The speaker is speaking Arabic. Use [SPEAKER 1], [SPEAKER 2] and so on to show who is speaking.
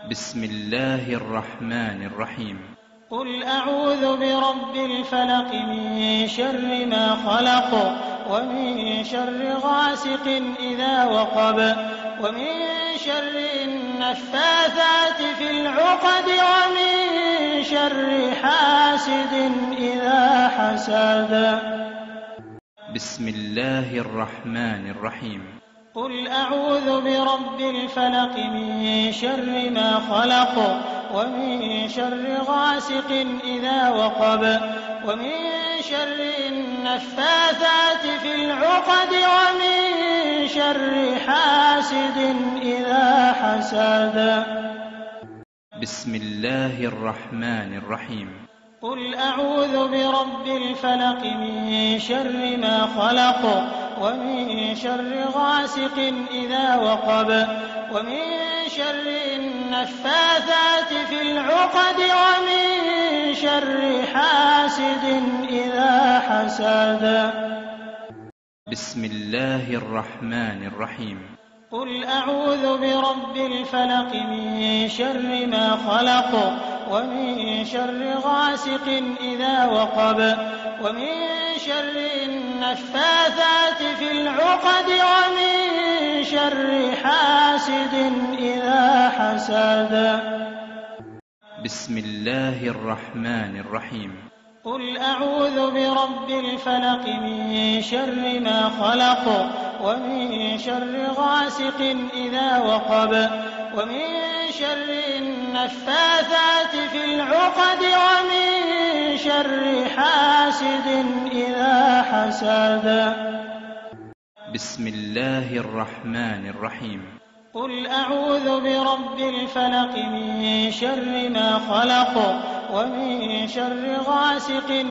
[SPEAKER 1] بسم الله الرحمن الرحيم.
[SPEAKER 2] قل أعوذ برب الفلق من شر ما خلق ومن شر غاسق إذا وقب ومن شر النفاثات في العقد ومن شر حاسد إذا حسد.
[SPEAKER 1] بسم الله الرحمن الرحيم.
[SPEAKER 2] قل أعوذ برب الفلق من شر ما خلق ومن شر غاسق إذا وقب ومن شر النفاثات في العقد ومن شر حاسد إذا حسد.
[SPEAKER 1] بسم الله الرحمن الرحيم.
[SPEAKER 2] قل أعوذ برب الفلق من شر ما خلق ومن شر غاسق إذا وقب ومن شر النفاثات في العقد ومن شر حاسد إذا حسد.
[SPEAKER 1] بسم الله الرحمن الرحيم.
[SPEAKER 2] قل أعوذ برب الفلق من شر ما خلق ومن شر غاسق إذا وقب ومن شر النفاثات في العقد ومن شر حاسد إذا حسد.
[SPEAKER 1] بسم الله الرحمن الرحيم.
[SPEAKER 2] قل أعوذ برب الفلق من شر ما خلق ومن شر غاسق إذا وقب ومن شر النفاثات في العقد ومن شر حاسد إذا حسد.
[SPEAKER 1] بسم الله الرحمن الرحيم.
[SPEAKER 2] قل أعوذ برب الفلق من شر ما خلق ومن شر غاسق